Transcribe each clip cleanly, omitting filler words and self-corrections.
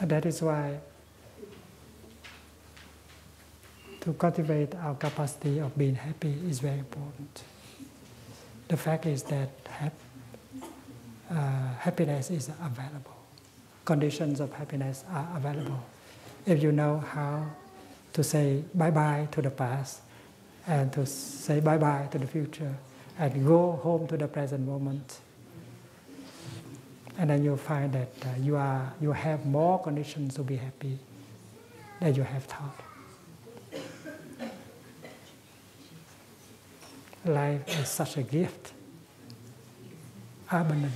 And that is why to cultivate our capacity of being happy is very important. The fact is that happiness is available. Conditions of happiness are available. If you know how to say bye-bye to the past and to say bye-bye to the future and go home to the present moment, and then you'll find that you have more conditions to be happy than you have thought. Life is such a gift, abundant.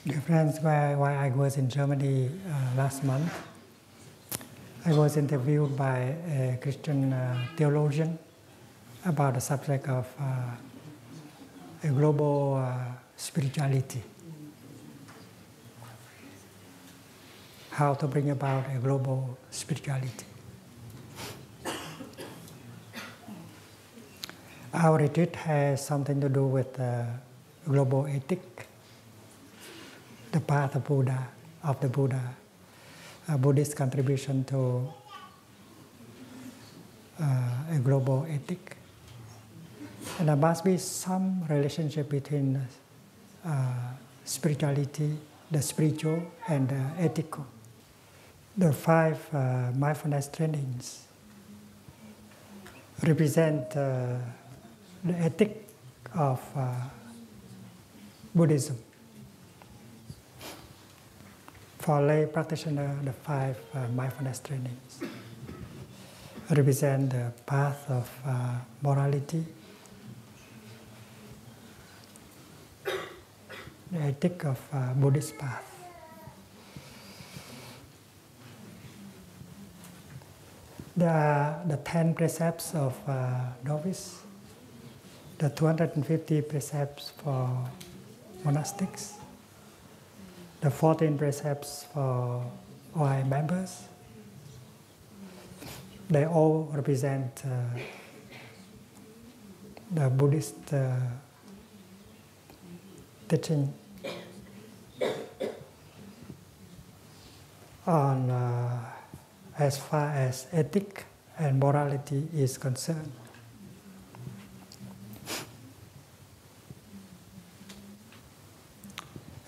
Dear friends, while I was in Germany last month, I was interviewed by a Christian theologian about the subject of a global spirituality. How to bring about a global spirituality. Our retreat has something to do with global ethic, the path of the Buddha, Buddhist contribution to a global ethic. And there must be some relationship between spirituality, the spiritual, and the ethical. The 5 mindfulness trainings represent the ethic of Buddhism. For lay practitioner, the 5 mindfulness trainings represent the path of morality, the ethic of Buddhist path. There are the 10 precepts of novice, the 250 precepts for monastics, the 14 precepts for OI members. They all represent the Buddhist teaching on as far as ethic and morality is concerned.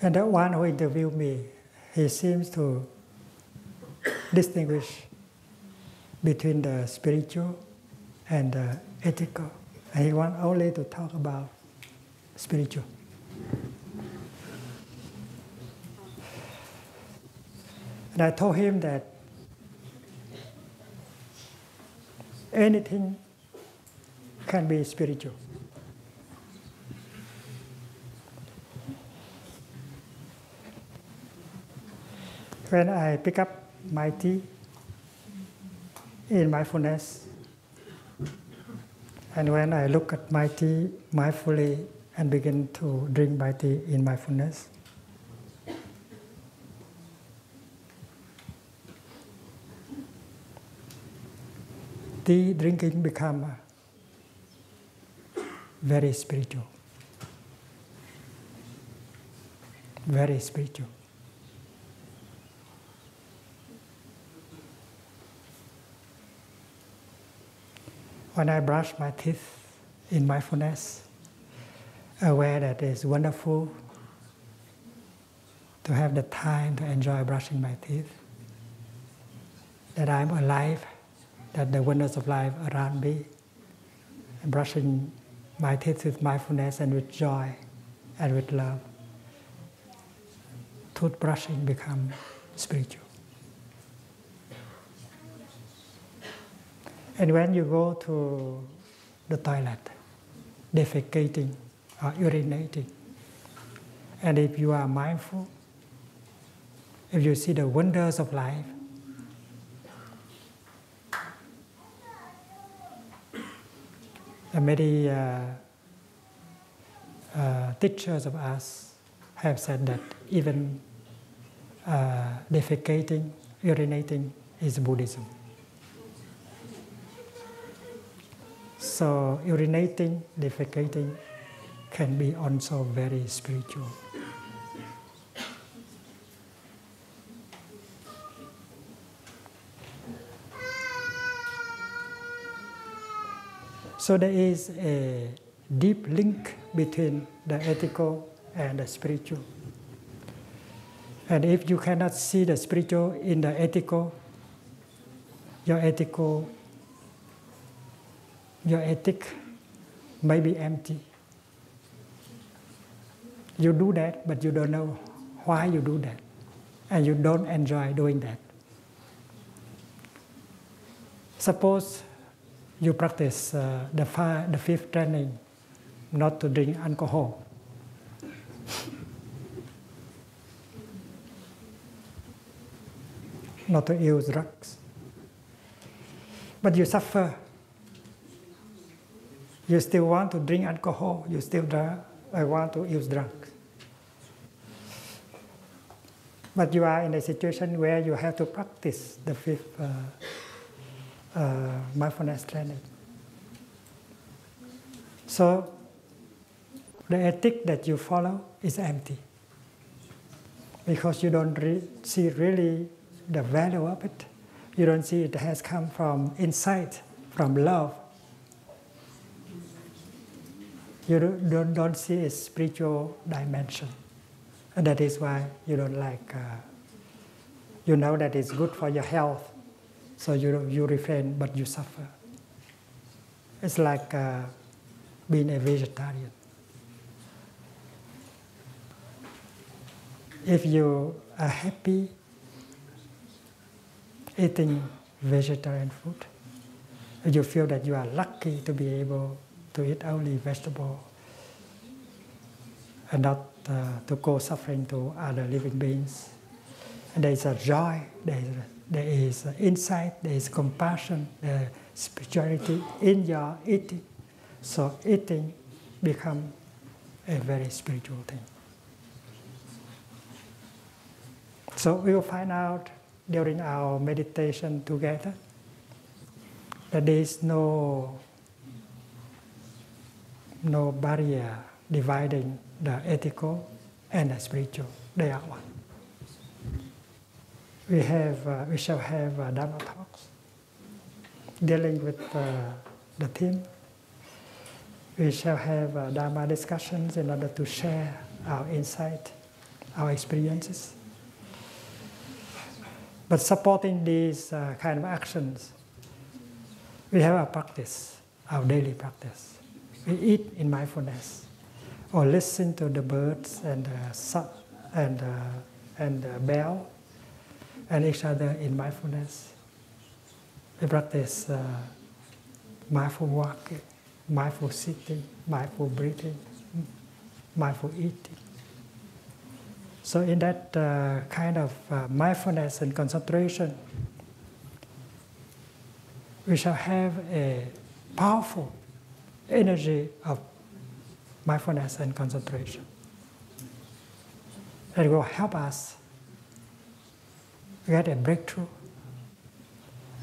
And the one who interviewed me, he seems to distinguish between the spiritual and the ethical. And he wants only to talk about spiritual. And I told him that anything can be spiritual. When I pick up my tea in mindfulness, and when I look at my tea mindfully and begin to drink my tea in mindfulness, tea drinking becomes very spiritual. Very spiritual. When I brush my teeth in mindfulness, aware that it's wonderful to have the time to enjoy brushing my teeth, that I'm alive, that the wonders of life around me, and brushing my teeth with mindfulness and with joy and with love. Toothbrushing becomes spiritual. And when you go to the toilet, defecating or urinating, and if you are mindful, if you see the wonders of life, many teachers of us have said that even defecating, urinating is Buddhism. So urinating, defecating can be also very spiritual. So there is a deep link between the ethical and the spiritual. And if you cannot see the spiritual in the ethical, your ethic may be empty. You do that, but you don't know why you do that. And you don't enjoy doing that. Suppose you practice the fifth training, not to drink alcohol. Not to use drugs. But you suffer. You still want to drink alcohol. You still want to use drugs. But you are in a situation where you have to practice the fifth mindfulness training. So the ethic that you follow is empty because you don't see really the value of it. You don't see it has come from insight, from love. You don't see a spiritual dimension. And that is why you don't like, you know that it's good for your health, so you refrain, but you suffer. It's like being a vegetarian. If you are happy eating vegetarian food, you feel that you are lucky to be able to eat only vegetable and not to cause suffering to other living beings. And there is a joy, there is insight, there is compassion, there is spirituality in your eating. So eating becomes a very spiritual thing. So we will find out during our meditation together that there is no barrier dividing the ethical and the spiritual. They are one. We shall have Dharma talks dealing with the theme. We shall have Dharma discussions in order to share our insight, our experiences. But supporting these kind of actions, we have our practice, our daily practice. We eat in mindfulness, or listen to the birds and the bell, and each other in mindfulness. We practice mindful walking, mindful sitting, mindful breathing, mindful eating. So in that kind of mindfulness and concentration, we shall have a powerful energy of mindfulness and concentration. It will help us get a breakthrough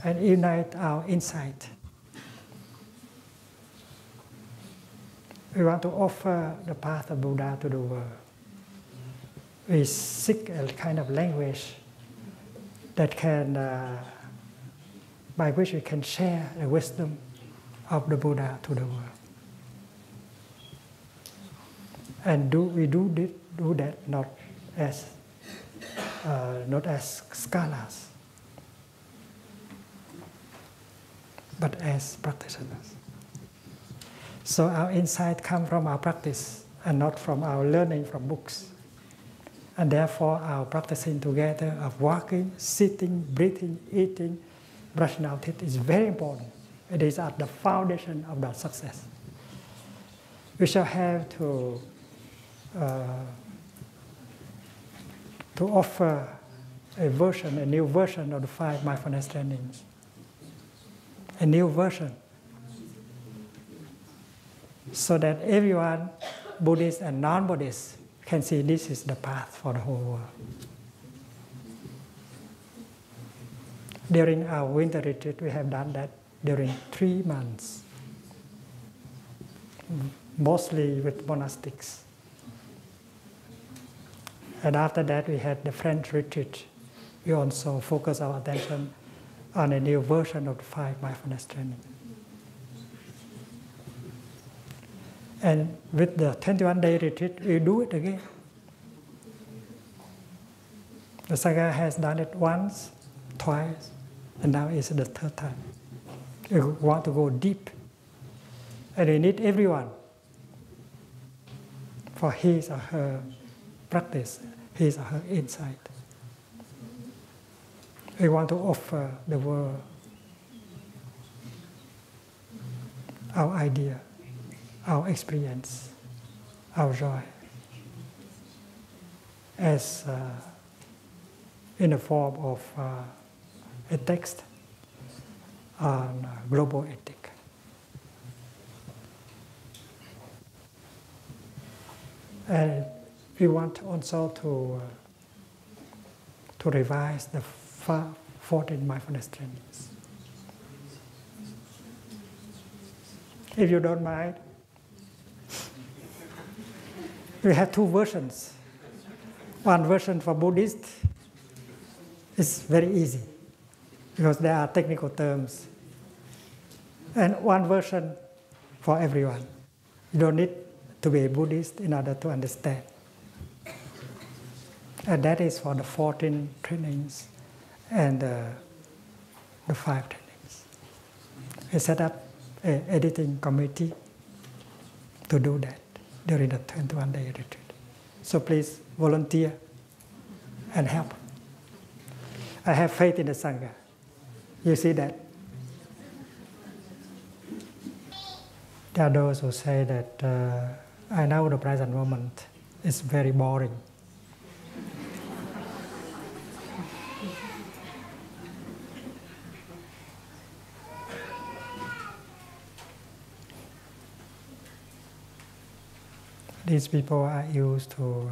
and unite our insight. We want to offer the path of Buddha to the world. We seek a kind of language that can, by which we can share the wisdom of the Buddha to the world. And we do that not as scholars, but as practitioners. So our insight comes from our practice and not from our learning from books. And therefore our practicing together of walking, sitting, breathing, eating, brushing our teeth is very important. It is at the foundation of our success. We shall have to offer a new version of the 5 mindfulness trainings. A new version. So that everyone, Buddhist and non-Buddhist, can see this is the path for the whole world. During our winter retreat, we have done that during 3 months, mostly with monastics. And after that, we had the French retreat. We also focus our attention on a new version of the 5 mindfulness training. And with the 21-day retreat, we do it again. The Sangha has done it once, twice, and now it's the third time. We want to go deep. And we need everyone for his or her practice, his or her insight. We want to offer the world our idea, our experience, our joy, as in the form of a text on global ethics. And we want also to revise the 14 mindfulness trainings. If you don't mind, we have two versions. One version for Buddhists is very easy because there are technical terms. And one version for everyone. You don't need to be a Buddhist in order to understand. And that is for the 14 trainings and the 5 trainings. We set up an editing committee to do that during the 21-day retreat. So please volunteer and help. I have faith in the Sangha. You see that? There are those who say that I know the present moment is very boring. These people are used to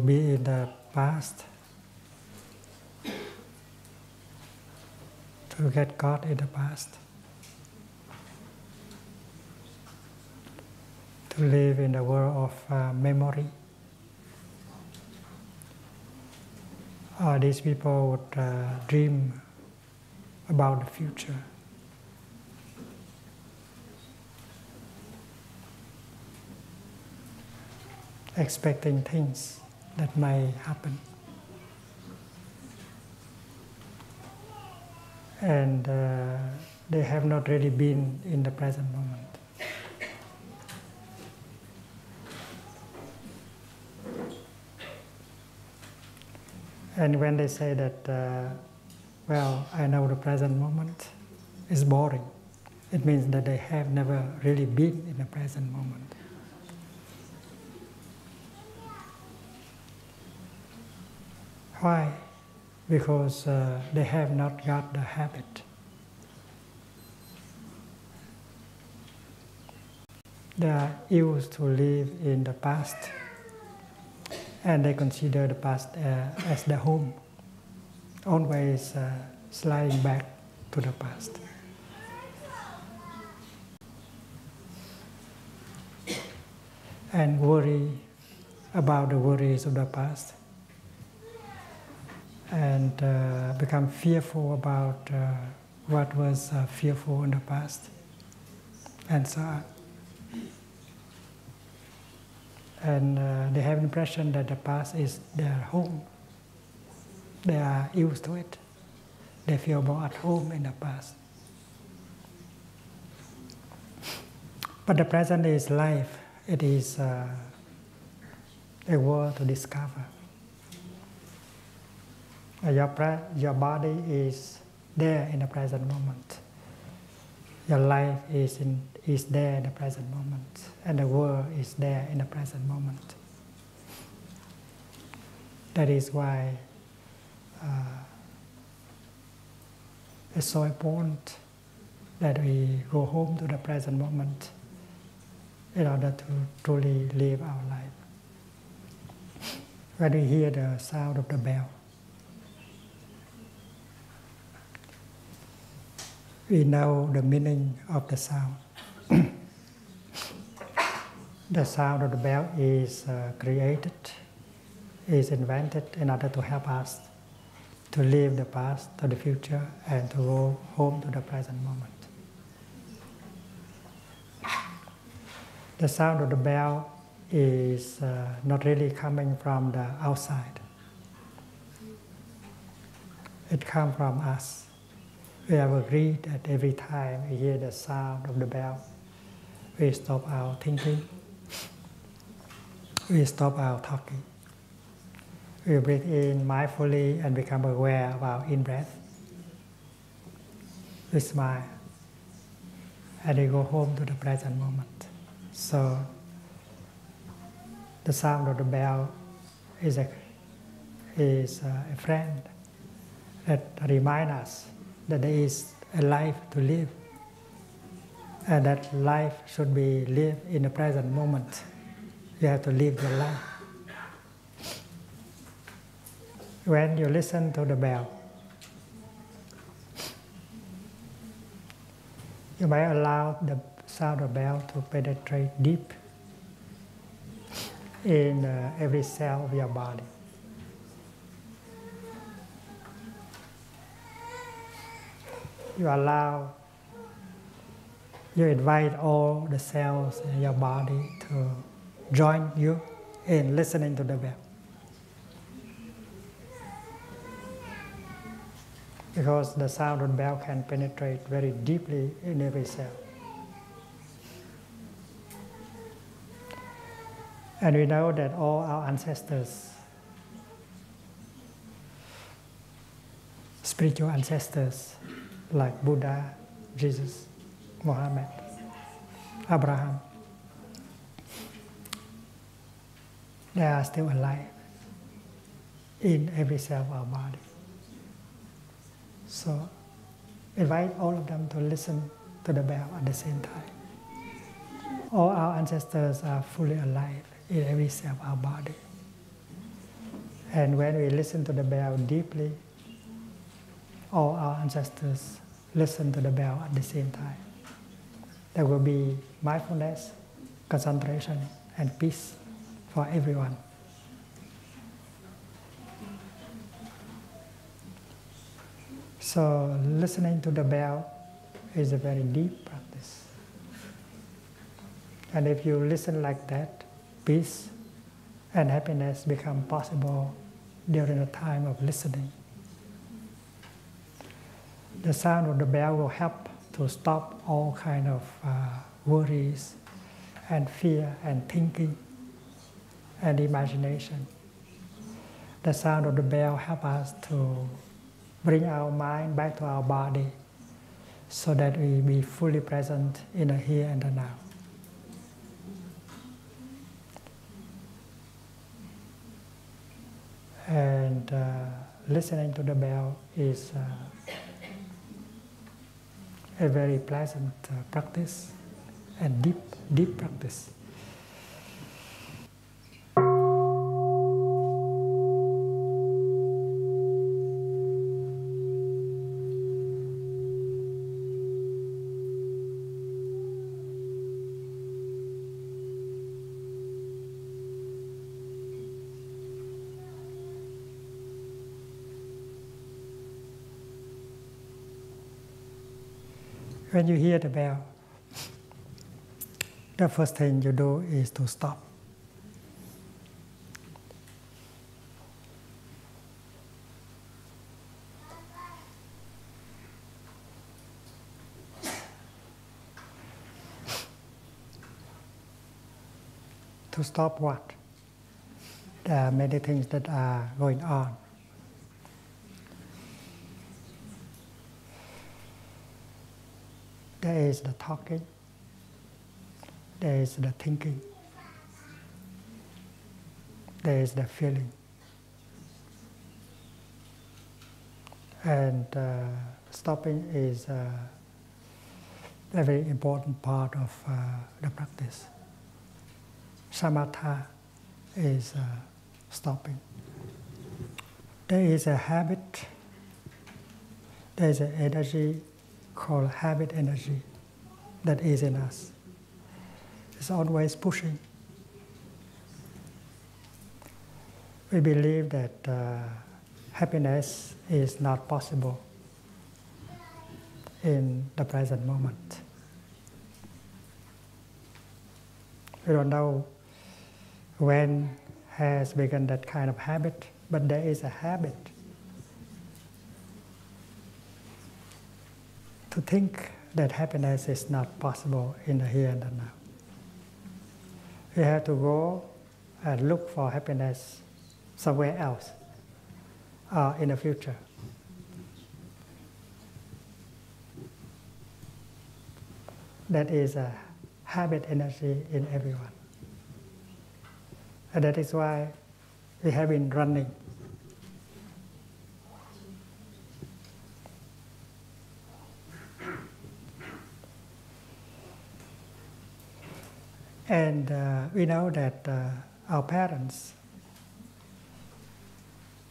be in the past, to get caught in the past, to live in the world of memory. Or these people would dream about the future. Expecting things that may happen. And they have not really been in the present moment. And when they say that, well, I know the present moment is boring, it means that they have never really been in the present moment. Why? Because they have not got the habit. They are used to live in the past, and they consider the past as their home, always sliding back to the past. And worry about the worries of the past, and become fearful about what was fearful in the past, and so on. And they have the impression that the past is their home. They are used to it. They feel more at home in the past. But the present is life. It is a world to discover. Your body is there in the present moment. Your life is there in the present moment. And the world is there in the present moment. That is why it's so important that we go home to the present moment in order to truly live our life. When we hear the sound of the bell, we know the meaning of the sound. The sound of the bell is created, is invented in order to help us to leave the past to the future and to go home to the present moment. The sound of the bell is not really coming from the outside. It comes from us. We have agreed that every time we hear the sound of the bell, we stop our thinking, we stop our talking. We breathe in mindfully and become aware of our in-breath. We smile, and we go home to the present moment. So, the sound of the bell is a friend that reminds us that there is a life to live, and that life should be lived in the present moment. You have to live your life. When you listen to the bell, you might allow the sound of the bell to penetrate deep in every cell of your body. You invite all the cells in your body to join you in listening to the bell. Because the sound of the bell can penetrate very deeply in every cell. And we know that all our ancestors, spiritual ancestors like Buddha, Jesus, Muhammad, Abraham, they are still alive in every cell of our body. So invite all of them to listen to the bell at the same time. All our ancestors are fully alive in every cell of our body. And when we listen to the bell deeply, all our ancestors listen to the bell at the same time. There will be mindfulness, concentration, and peace for everyone. So listening to the bell is a very deep practice. And if you listen like that, peace and happiness become possible during the time of listening. The sound of the bell will help to stop all kind of worries and fear and thinking and imagination. The sound of the bell helps us to bring our mind back to our body so that we be fully present in the here and the now. And listening to the bell is a very pleasant practice and deep practice. When you hear the bell, the first thing you do is to stop. To stop what? There are many things that are going on. There is the talking, there is the thinking, there is the feeling. And stopping is a very important part of the practice. Samatha is stopping. There is a habit, there is an energy called habit energy that is in us. It's always pushing. We believe that happiness is not possible in the present moment. We don't know when has begun that kind of habit, but there is a habit to think that happiness is not possible in the here and the now. We have to go and look for happiness somewhere else in the future. That is a habit energy in everyone. And that is why we have been running. And we know that our parents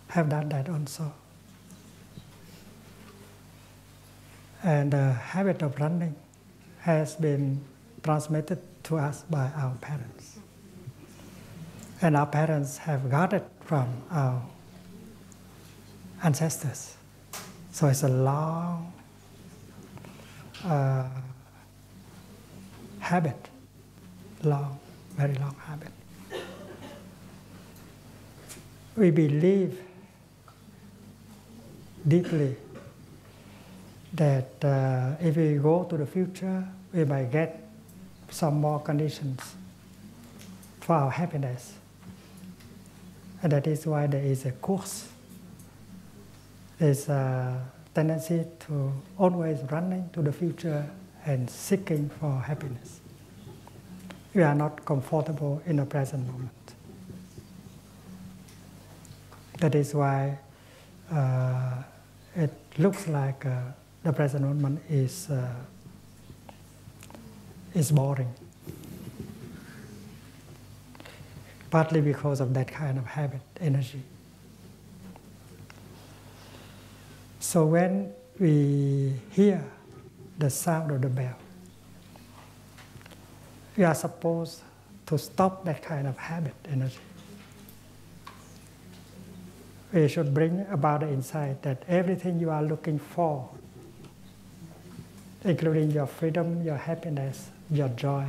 have done that also. And the habit of running has been transmitted to us by our parents. And our parents have got it from our ancestors. So it's a long habit, very long habit. We believe deeply that if we go to the future, we might get some more conditions for our happiness. And that is why there is a course. There's a tendency to always running to the future and seeking for happiness. We are not comfortable in the present moment. That is why it looks like the present moment is boring. Partly because of that kind of habit, energy. So when we hear the sound of the bell, we are supposed to stop that kind of habit, energy. We should bring about the insight that everything you are looking for, including your freedom, your happiness, your joy,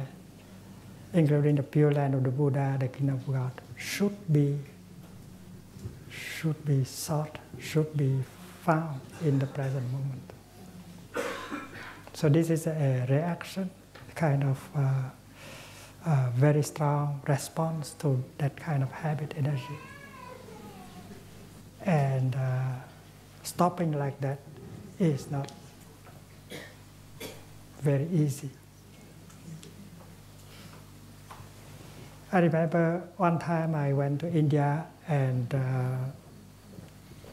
including the Pure Land of the Buddha, the Kingdom of God, should be sought, should be found in the present moment. So this is a reaction, kind of very strong response to that kind of habit energy. And stopping like that is not very easy. I remember one time I went to India and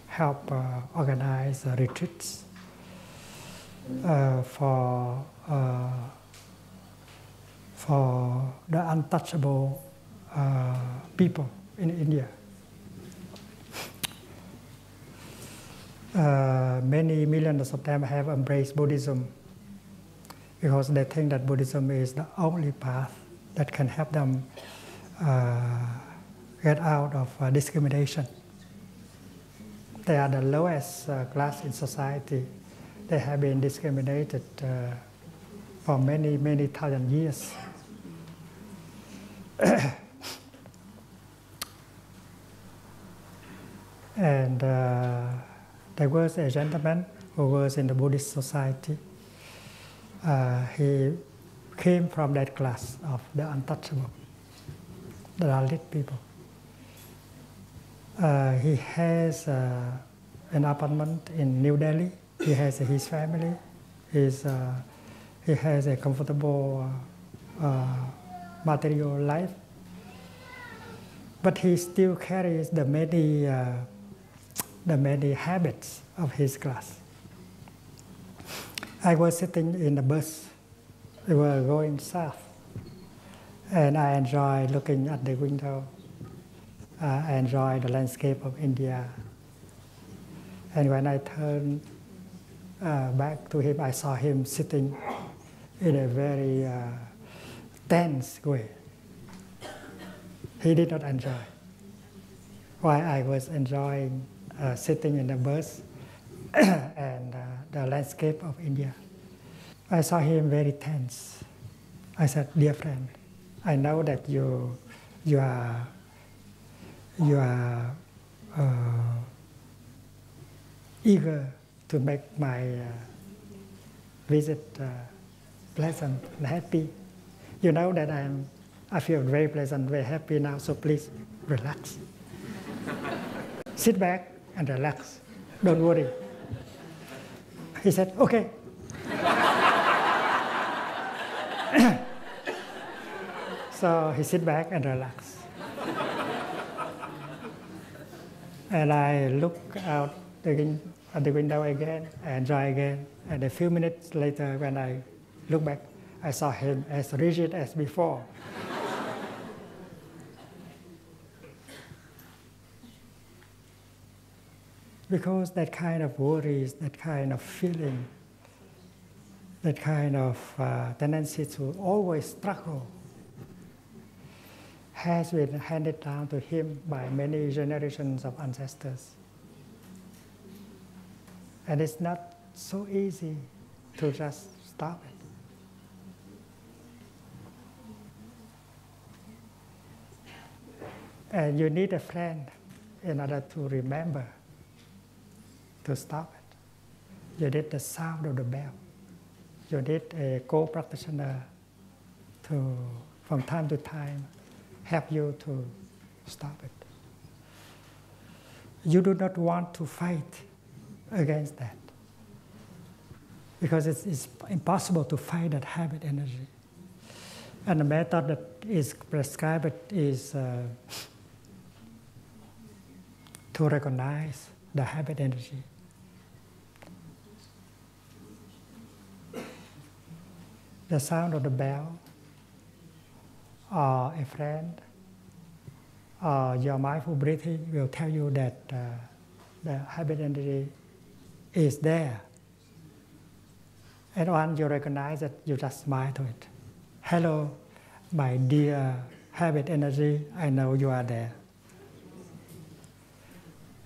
helped organize retreats for the untouchable people in India. Many millions of them have embraced Buddhism because they think that Buddhism is the only path that can help them get out of discrimination. They are the lowest class in society. They have been discriminated for many, many thousand years. And there was a gentleman who was in the Buddhist society. He came from that class of the untouchable, the Dalit people. He has an apartment in New Delhi. He has his family. He has a comfortable material life. But he still carries the many habits of his class. I was sitting in the bus. We were going south. And I enjoy looking at the window. I enjoy the landscape of India. And when I turned back to him, I saw him sitting in a very tense way. He did not enjoy. While I was enjoying sitting in the bus and the landscape of India, I saw him very tense. I said, "Dear friend, I know that you are eager to make my visit pleasant and happy. You know that I feel very pleasant, very happy now, so please relax. Sit back and relax. Don't worry. He said, okay. So he sit back and relax. And I look out at the window again and enjoy again. And a few minutes later, when I look back, I saw him as rigid as before. Because that kind of worries, that kind of feeling, that kind of tendency to always struggle has been handed down to him by many generations of ancestors. And it's not so easy to just stop it. And you need a friend in order to remember to stop it. You need the sound of the bell. You need a co-practitioner to, from time to time, help you to stop it. You do not want to fight against that, because it's impossible to fight that habit energy. And the method that is prescribed is to recognize the habit energy. The sound of the bell, or a friend, or your mindful breathing will tell you that the habit energy is there. And once you recognize it, you just smile to it. Hello, my dear habit energy, I know you are there.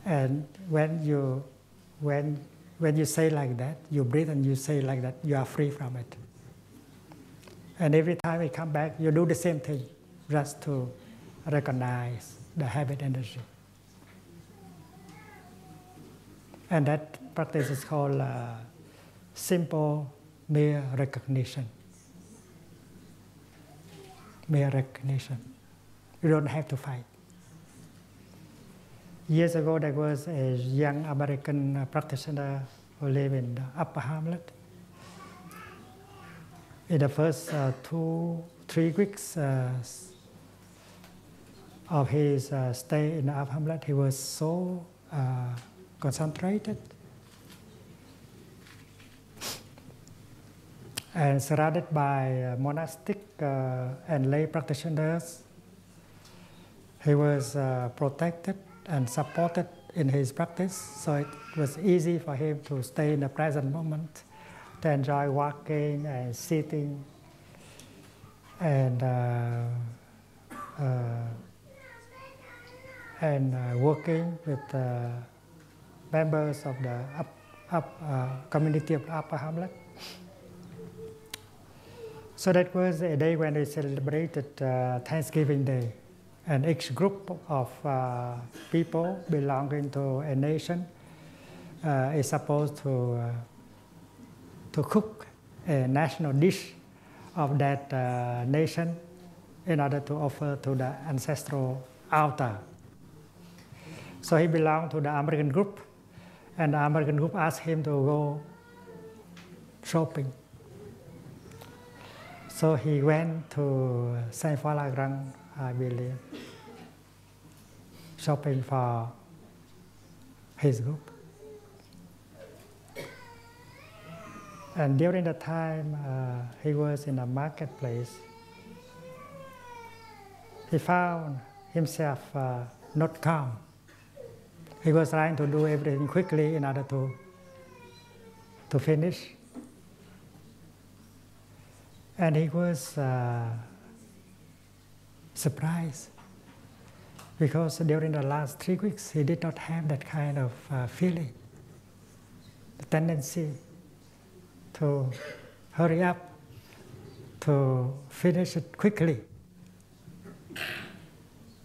And when you say like that, you breathe and you say like that, you are free from it. And every time it comes back, you do the same thing, just to recognize the habit energy. And that practice is called simple mere recognition. Mere recognition. You don't have to fight. Years ago, there was a young American practitioner who lived in the Upper Hamlet. In the first 2-3 weeks of his stay in the Upper Hamlet, he was so concentrated and surrounded by monastic and lay practitioners. He was protected and supported in his practice, so it was easy for him to stay in the present moment, to enjoy walking and sitting and working with members of the community of Upper Hamlet. So that was a day when we celebrated Thanksgiving Day. And each group of people belonging to a nation is supposed to cook a national dish of that nation in order to offer to the ancestral altar. So he belonged to the American group, and the American group asked him to go shopping. So he went to Saint-Foy-la-Grande, I believe, shopping for his group. And during the time he was in a marketplace, he found himself not calm. He was trying to do everything quickly in order to finish. And he was surprised, because during the last 3 weeks he did not have that kind of feeling, the tendency to hurry up, to finish it quickly,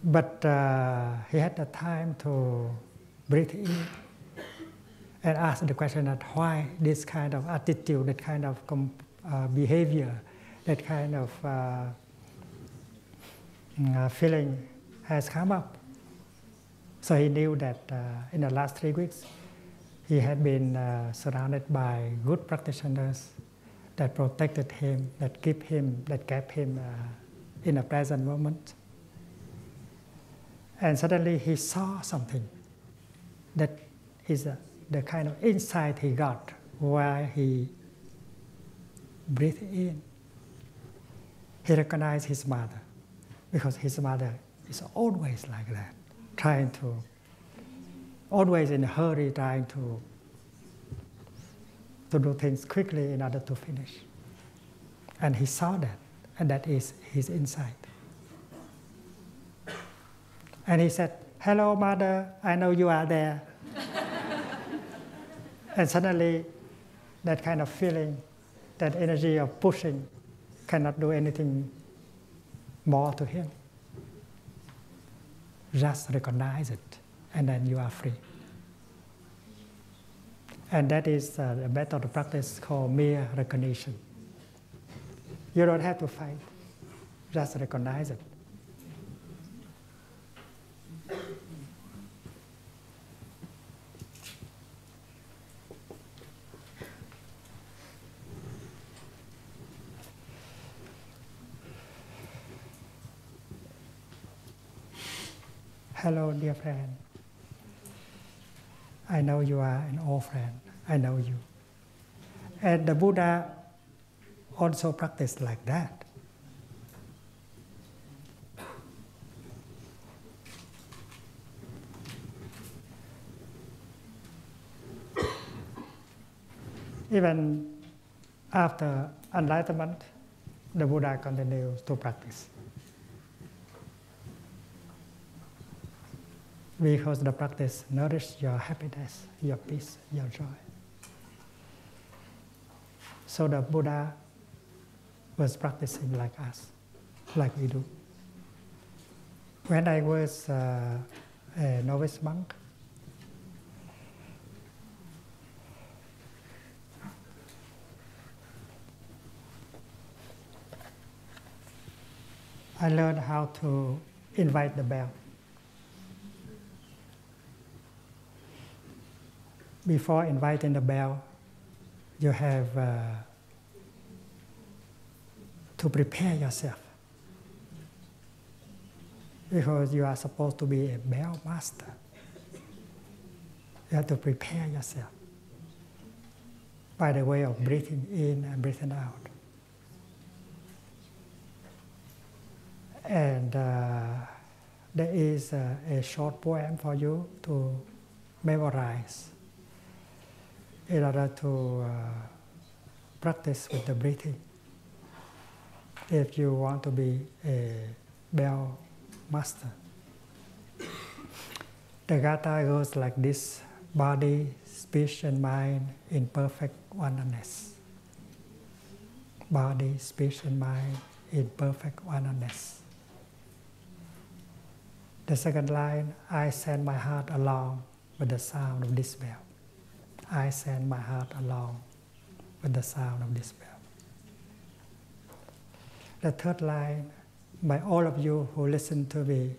But he had the time to breathe in and ask the question that why this kind of attitude, that kind of behavior, that kind of feeling has come up. So he knew that in the last 3 weeks, he had been surrounded by good practitioners that protected him, that kept him in the present moment. And suddenly he saw something that is the kind of insight he got while he breathed in. He recognized his mother, because his mother is always like that, always in a hurry, trying to do things quickly in order to finish. And he saw that, and that is his insight. And he said, "Hello, mother, I know you are there." And suddenly, that kind of feeling, that energy of pushing, cannot do anything more to him. Just recognize it, and then you are free. And that is a method of practice called mere recognition. You don't have to fight, just recognize it. Hello, dear friend. I know you are an old friend. I know you. And the Buddha also practiced like that. Even after enlightenment, the Buddha continues to practice. Because the practice nourishes your happiness, your peace, your joy. So the Buddha was practicing like us, like we do. When I was a novice monk, I learned how to invite the bell. Before inviting the bell, you have to prepare yourself, because you are supposed to be a bell master. You have to prepare yourself by the way of breathing in and breathing out. And there is a short poem for you to memorize in order to practice with the breathing. If you want to be a bell master. The Gatha goes like this: body, speech, and mind in perfect oneness. Body, speech, and mind in perfect oneness. The second line: I send my heart along with the sound of this bell. I send my heart along with the sound of this bell. The third line: by all of you who listen to me,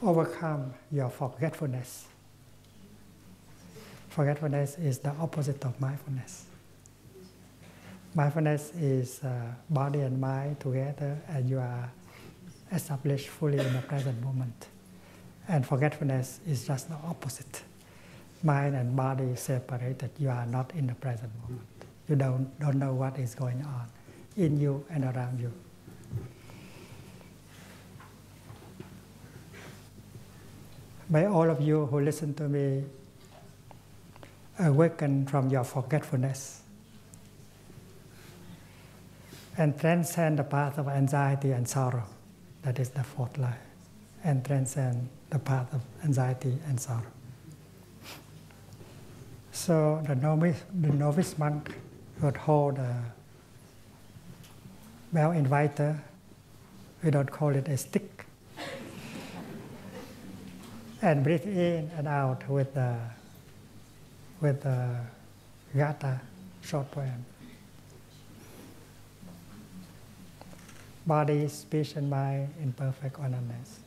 overcome your forgetfulness. Forgetfulness is the opposite of mindfulness. Mindfulness is body and mind together, and you are established fully in the present moment. And forgetfulness is just the opposite. Mind and body separated. You are not in the present moment. You don't know what is going on in you and around you. May all of you who listen to me awaken from your forgetfulness and transcend the path of anxiety and sorrow. That is the fourth line. And transcend the path of anxiety and sorrow. So the novice monk would hold a bell inviter. We don't call it a stick. And breathe in and out with the Gatha short poem. Body, speech, and mind in perfect oneness.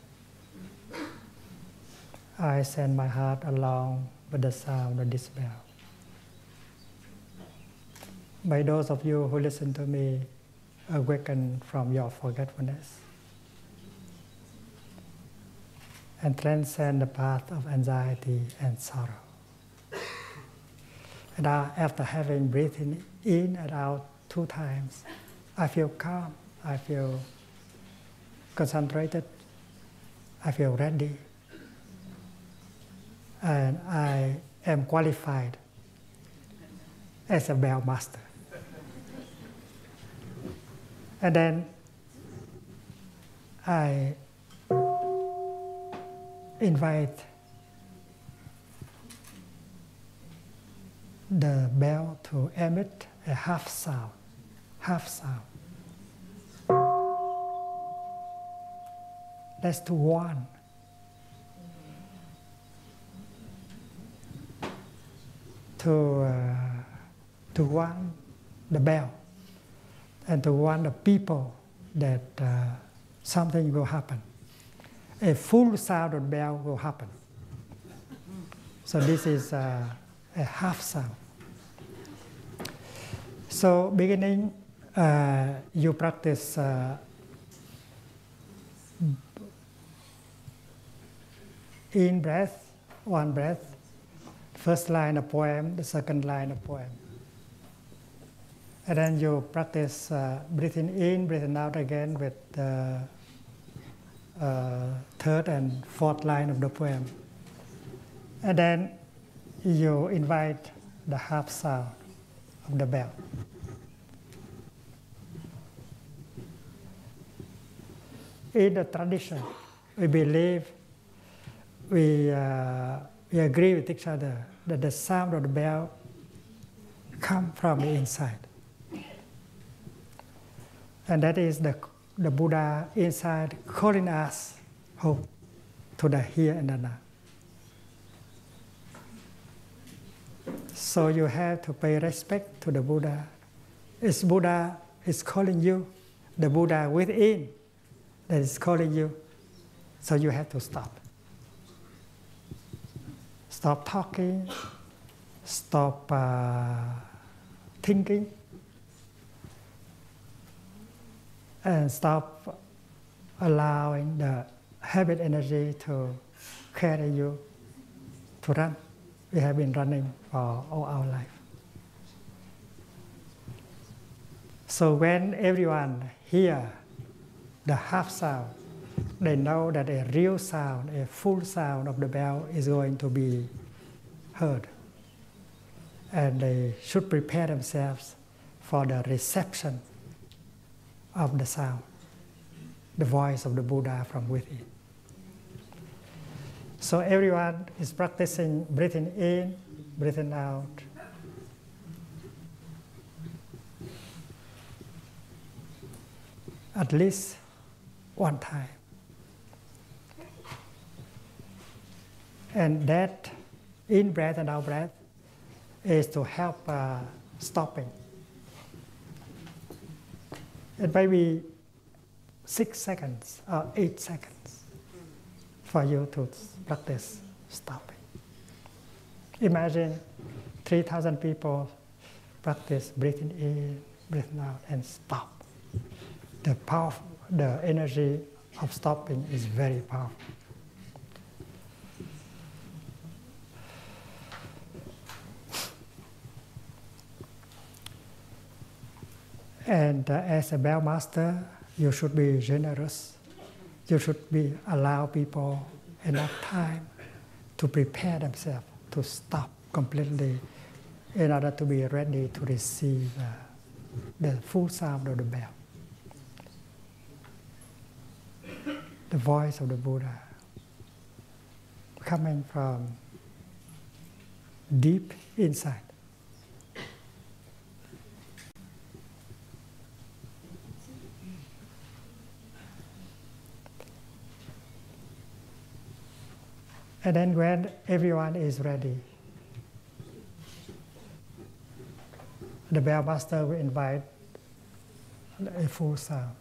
I send my heart along with the sound of this bell. May those of you who listen to me awaken from your forgetfulness and transcend the path of anxiety and sorrow. And after having breathed in and out 2 times, I feel calm, I feel concentrated, I feel ready, and I am qualified as a bell master. And then I invite the bell to emit a half sound. That's to warn. To warn the bell and to warn the people that something will happen. A full sound of bell will happen. So this is a half sound. So beginning, you practice in breath, 1 breath, first line of poem, the second line of poem. And then you practice breathing in, breathing out again with the third and fourth line of the poem. And then you invite the half sound of the bell. In the tradition, we believe, we agree with each other that the sound of the bell comes from the inside. And that is the Buddha inside calling us home to the here and the now. So you have to pay respect to the Buddha. It's Buddha is calling you, the Buddha within that is calling you. So you have to stop. Stop talking, stop thinking, and stop allowing the habit energy to carry you to run. We have been running for all our life. So when everyone hears the half sound, they know that a real sound, a full sound of the bell is going to be heard. And they should prepare themselves for the reception of the sound, the voice of the Buddha from within. So everyone is practicing breathing in, breathing out. At least 1 time. And that in-breath and out-breath is to help stopping. It may be 6 seconds or 8 seconds for you to practice stopping. Imagine 3,000 people practice breathing in, breathing out, and stop. The power, the energy of stopping is very powerful. And as a bell master, you should be generous. You should allow people enough time to prepare themselves to stop completely in order to be ready to receive the full sound of the bell. The voice of the Buddha coming from deep inside. And then when everyone is ready, the bell master will invite a full sound.